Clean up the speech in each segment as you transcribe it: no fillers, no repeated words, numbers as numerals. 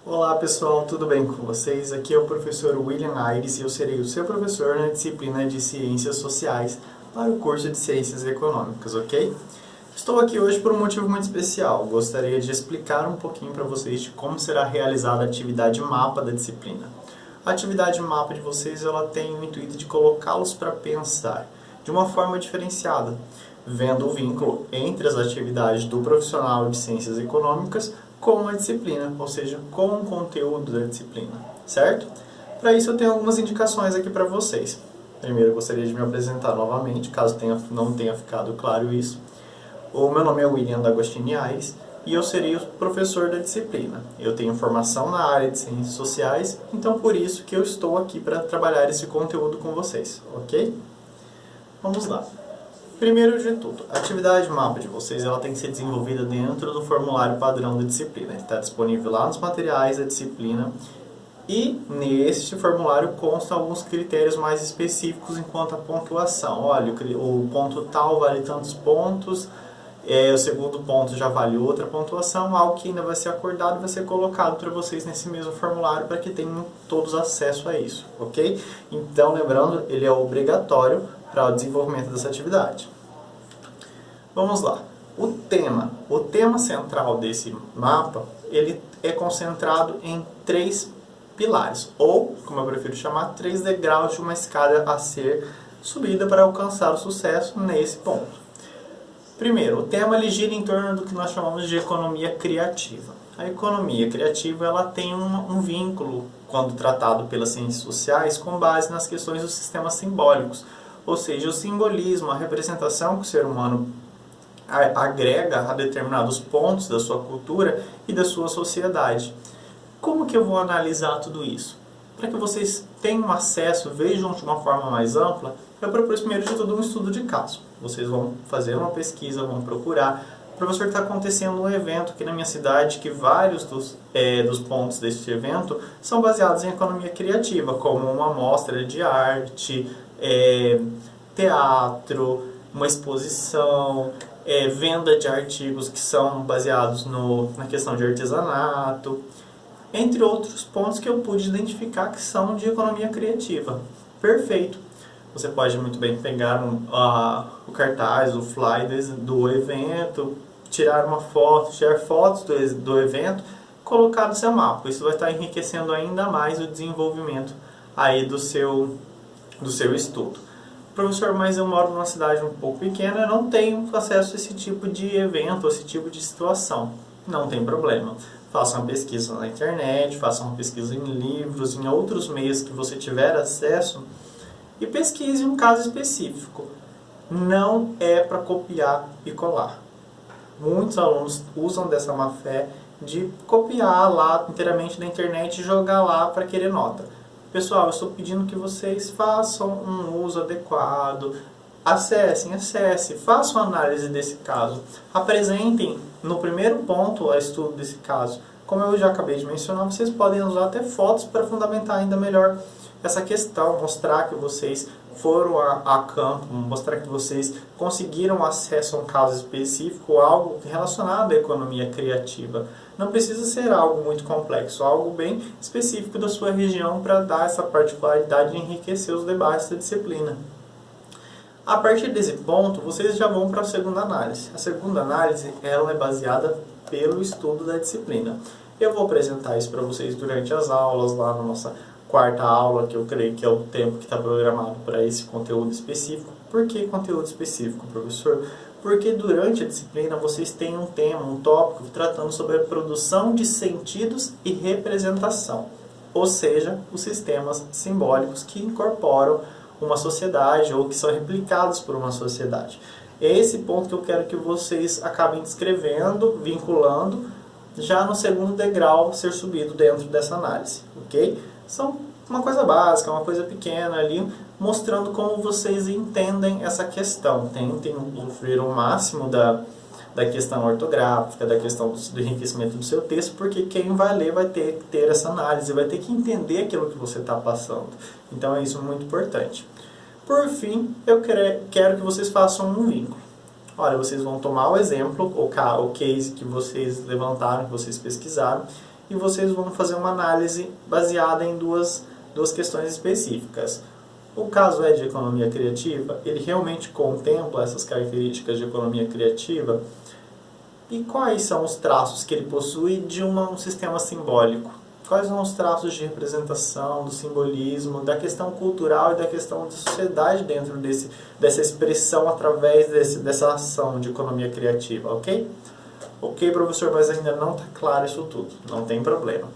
Olá pessoal, tudo bem com vocês? Aqui é o professor William Aires e eu serei o seu professor na disciplina de Ciências Sociais para o curso de Ciências Econômicas, ok? Estou aqui hoje por um motivo muito especial. Gostaria de explicar um pouquinho para vocês de como será realizada a atividade mapa da disciplina. A atividade mapa de vocês ela tem o intuito de colocá-los para pensar de uma forma diferenciada, vendo o vínculo entre as atividades do profissional de Ciências Econômicas com a disciplina, ou seja, com o conteúdo da disciplina, certo? Para isso eu tenho algumas indicações aqui para vocês. Primeiro eu gostaria de me apresentar novamente, caso não tenha ficado claro isso. O meu nome é William D'Agostini Aires e eu serei o professor da disciplina. Eu tenho formação na área de Ciências Sociais, então por isso que eu estou aqui para trabalhar esse conteúdo com vocês, ok? Vamos lá. Primeiro de tudo, a atividade mapa de vocês ela tem que ser desenvolvida dentro do formulário padrão da disciplina. Ele está disponível lá nos materiais da disciplina e neste formulário constam alguns critérios mais específicos enquanto a pontuação. Olha, o ponto tal vale tantos pontos, o segundo ponto já vale outra pontuação, algo que ainda vai ser acordado e vai ser colocado para vocês nesse mesmo formulário para que tenham todos acesso a isso, ok? Então, lembrando, ele é obrigatório para o desenvolvimento dessa atividade. Vamos lá. O tema central desse mapa, ele é concentrado em 3 pilares, ou, como eu prefiro chamar, 3 degraus de uma escada a ser subida para alcançar o sucesso nesse ponto. Primeiro, o tema ele gira em torno do que nós chamamos de economia criativa. A economia criativa ela tem um vínculo, quando tratado pelas ciências sociais, com base nas questões dos sistemas simbólicos, ou seja, o simbolismo, a representação que o ser humano agrega a determinados pontos da sua cultura e da sua sociedade. Como que eu vou analisar tudo isso? Para que vocês tenham acesso, vejam de uma forma mais ampla, eu propus primeiro de tudo um estudo de caso. Vocês vão fazer uma pesquisa, vão procurar. Professor, está acontecendo um evento aqui na minha cidade que vários dos pontos deste evento são baseados em economia criativa, como uma mostra de arte, teatro, uma exposição, venda de artigos que são baseados na questão de artesanato, entre outros pontos que eu pude identificar que são de economia criativa. Perfeito! Você pode muito bem pegar o cartaz, o flyer do evento, tirar uma foto, tirar fotos do evento, colocar no seu mapa. Isso vai estar enriquecendo ainda mais o desenvolvimento aí do seu estudo. Professor, mas eu moro numa cidade um pouco pequena e não tenho acesso a esse tipo de evento, a esse tipo de situação. Não tem problema. Faça uma pesquisa na internet, faça uma pesquisa em livros, em outros meios que você tiver acesso e pesquise um caso específico. Não é para copiar e colar. Muitos alunos usam dessa má fé de copiar lá inteiramente da internet e jogar lá para querer nota. Pessoal, eu estou pedindo que vocês façam um uso adequado, acessem, façam análise desse caso, apresentem no primeiro ponto a estudo desse caso. Como eu já acabei de mencionar, vocês podem usar até fotos para fundamentar ainda melhor essa questão, mostrar que vocês foram a campo, mostrar que vocês conseguiram acesso a um caso específico, algo relacionado à economia criativa. Não precisa ser algo muito complexo, algo bem específico da sua região para dar essa particularidade e enriquecer os debates da disciplina. A partir desse ponto, vocês já vão para a segunda análise. A segunda análise ela é baseada pelo estudo da disciplina. Eu vou apresentar isso para vocês durante as aulas, lá na nossa quarta aula, que eu creio que é o tempo que está programado para esse conteúdo específico. Por que conteúdo específico, professor? Porque durante a disciplina vocês têm um tema, um tópico tratando sobre a produção de sentidos e representação, ou seja, os sistemas simbólicos que incorporam uma sociedade ou que são replicados por uma sociedade. É esse ponto que eu quero que vocês acabem descrevendo, vinculando, já no segundo degrau ser subido dentro dessa análise, ok? São uma coisa básica, uma coisa pequena ali, mostrando como vocês entendem essa questão. Tentem usufruir o máximo da questão ortográfica, da questão do enriquecimento do seu texto, porque quem vai ler vai ter que ter essa análise, vai ter que entender aquilo que você está passando. Então é isso muito importante. Por fim, eu quero que vocês façam um vínculo. Olha, vocês vão tomar o exemplo, o case que vocês levantaram, que vocês pesquisaram, e vocês vão fazer uma análise baseada em duas questões específicas. O caso é de economia criativa, ele realmente contempla essas características de economia criativa? E quais são os traços que ele possui de um sistema simbólico? Quais são os traços de representação, do simbolismo, da questão cultural e da questão da sociedade dentro dessa expressão através dessa ação de economia criativa, ok? Ok, professor, mas ainda não está claro isso tudo. Não tem problema.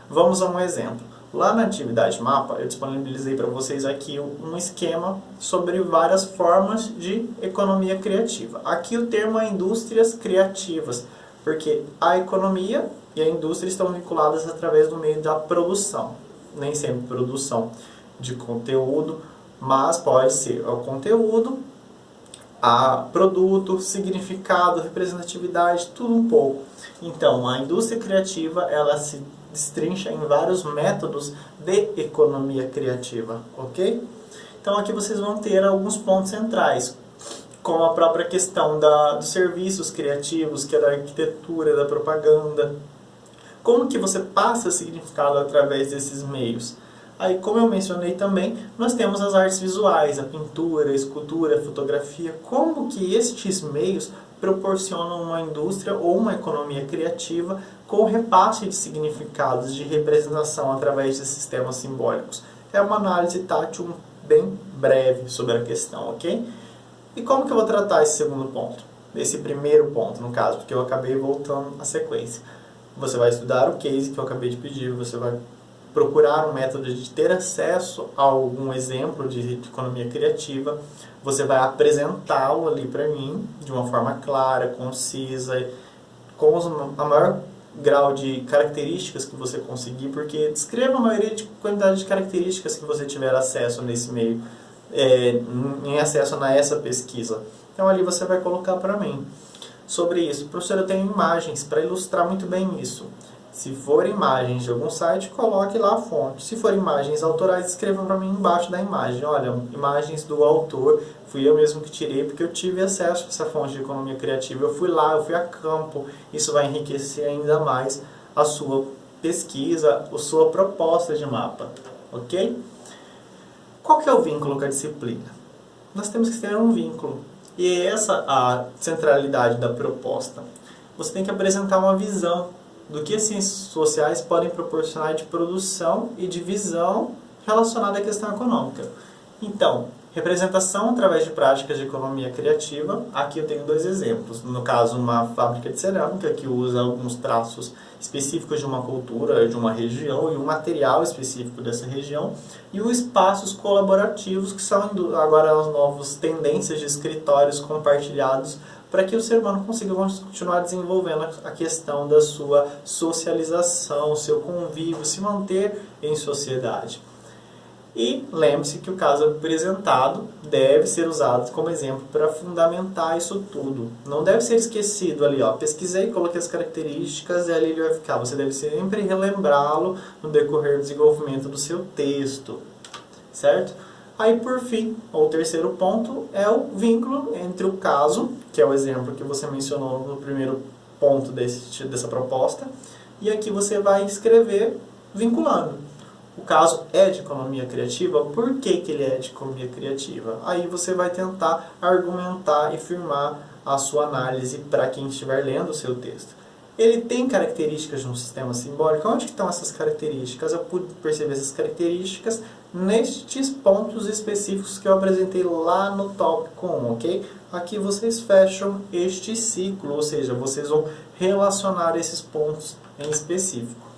Vamos a um exemplo. Lá na atividade mapa, eu disponibilizei para vocês aqui um esquema sobre várias formas de economia criativa. Aqui o termo é indústrias criativas, porque a economia e a indústria estão vinculadas através do meio da produção. Nem sempre produção de conteúdo, mas pode ser o conteúdo, a produto, significado, representatividade, tudo um pouco. Então, a indústria criativa, ela se destrincha em vários métodos de economia criativa, ok? Então, aqui vocês vão ter alguns pontos centrais, como a própria questão dos serviços criativos, que é da arquitetura, da propaganda. Como que você passa significado através desses meios? Aí, como eu mencionei também, nós temos as artes visuais, a pintura, a escultura, a fotografia. Como que estes meios proporcionam uma indústria ou uma economia criativa com repasse de significados, de representação através de sistemas simbólicos? É uma análise tátil bem breve sobre a questão, ok? E como que eu vou tratar esse segundo ponto? Esse primeiro ponto, no caso, porque eu acabei voltando à sequência. Você vai estudar o case que eu acabei de pedir, você vai procurar um método de ter acesso a algum exemplo de economia criativa, você vai apresentá-lo ali para mim de uma forma clara, concisa, com a maior grau de características que você conseguir, porque descreva a maioria de quantidade de características que você tiver acesso nesse meio, em acesso a essa pesquisa. Então ali você vai colocar para mim sobre isso. Professor, eu tenho imagens para ilustrar muito bem isso. Se for imagens de algum site, coloque lá a fonte. Se for imagens autorais, escreva para mim embaixo da imagem. Olha, imagens do autor, fui eu mesmo que tirei, porque eu tive acesso a essa fonte de economia criativa. Eu fui lá, eu fui a campo. Isso vai enriquecer ainda mais a sua pesquisa, a sua proposta de mapa. Ok? Qual que é o vínculo com a disciplina? Nós temos que ter um vínculo. E essa a centralidade da proposta. Você tem que apresentar uma visão do que as ciências sociais podem proporcionar de produção e de visão relacionada à questão econômica. Então, representação através de práticas de economia criativa. Aqui eu tenho dois exemplos. No caso, uma fábrica de cerâmica que usa alguns traços específicos de uma cultura, de uma região e um material específico dessa região. E os espaços colaborativos, que são agora as novas tendências de escritórios compartilhados para que o ser humano consiga continuar desenvolvendo a questão da sua socialização, seu convívio, se manter em sociedade. E lembre-se que o caso apresentado deve ser usado como exemplo para fundamentar isso tudo. Não deve ser esquecido ali, ó, pesquisei, coloquei as características e ali ele vai ficar. Você deve sempre relembrá-lo no decorrer do desenvolvimento do seu texto, certo? Aí, por fim, o terceiro ponto é o vínculo entre o caso, que é o exemplo que você mencionou no primeiro ponto dessa proposta, e aqui você vai escrever vinculando. O caso é de economia criativa, por que ele é de economia criativa? Aí você vai tentar argumentar e firmar a sua análise para quem estiver lendo o seu texto. Ele tem características de um sistema simbólico. Onde que estão essas características? Eu pude perceber essas características nestes pontos específicos que eu apresentei lá no tópico 1, ok? Aqui vocês fecham este ciclo, ou seja, vocês vão relacionar esses pontos em específico.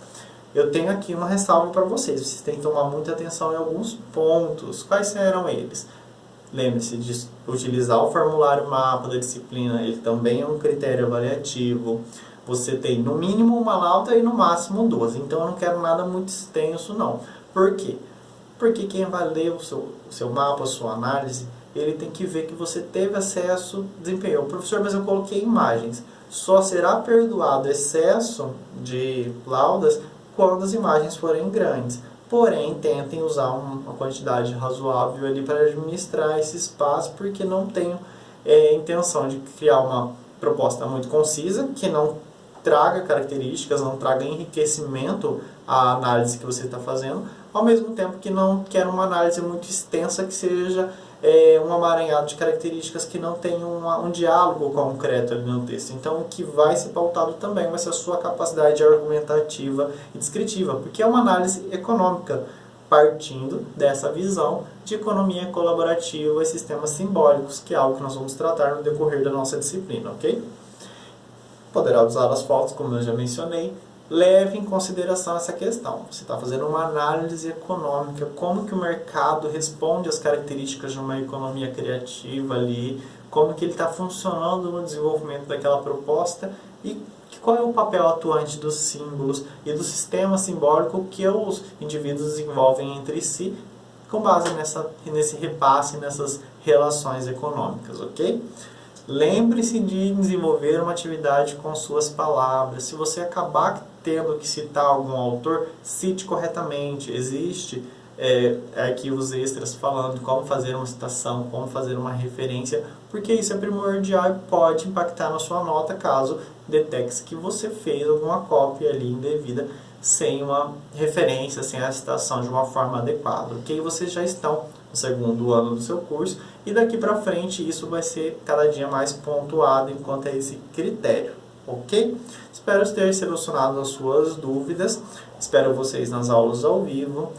Eu tenho aqui uma ressalva para vocês. Vocês têm que tomar muita atenção em alguns pontos. Quais serão eles? Lembre-se de utilizar o formulário mapa da disciplina. Ele também é um critério avaliativo. Você tem no mínimo uma lauta e no máximo 2. Então eu não quero nada muito extenso, não. Por quê? Porque quem vai ler o seu mapa, a sua análise, ele tem que ver que você teve acesso, desempenhou. Professor, mas eu coloquei imagens. Só será perdoado excesso de laudas quando as imagens forem grandes. Porém, tentem usar uma quantidade razoável ali para administrar esse espaço, porque não tenho intenção de criar uma proposta muito concisa, que não traga características, não traga enriquecimento à análise que você está fazendo, ao mesmo tempo que não quer uma análise muito extensa que seja um amaranhado de características que não tem um diálogo concreto ali no texto. Então, o que vai ser pautado também vai ser a sua capacidade argumentativa e descritiva, porque é uma análise econômica, partindo dessa visão de economia colaborativa e sistemas simbólicos, que é algo que nós vamos tratar no decorrer da nossa disciplina, ok? Poderá usar as fotos, como eu já mencionei. Leve em consideração essa questão. Você está fazendo uma análise econômica, como que o mercado responde às características de uma economia criativa ali, como que ele está funcionando no desenvolvimento daquela proposta e qual é o papel atuante dos símbolos e do sistema simbólico que os indivíduos desenvolvem entre si, com base nesse repasse, nessas relações econômicas, ok? Lembre-se de desenvolver uma atividade com suas palavras. Se você acabar tendo que citar algum autor, cite corretamente. Existe arquivos extras falando como fazer uma citação, como fazer uma referência, porque isso é primordial e pode impactar na sua nota caso detecte que você fez alguma cópia ali indevida sem uma referência, sem a citação de uma forma adequada. Ok? Vocês já estão no segundo ano do seu curso e daqui para frente isso vai ser cada dia mais pontuado enquanto a esse critério. Ok? Espero ter solucionado as suas dúvidas. Espero vocês nas aulas ao vivo.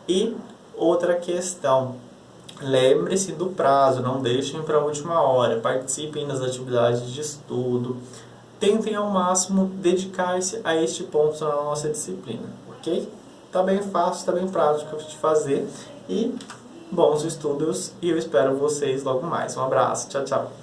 E outra questão, lembre-se do prazo, não deixem para a última hora, participem das atividades de estudo, tentem ao máximo dedicar-se a este ponto na nossa disciplina, ok? Tá bem fácil, tá bem prático de fazer e bons estudos e eu espero vocês logo mais. Um abraço, tchau, tchau!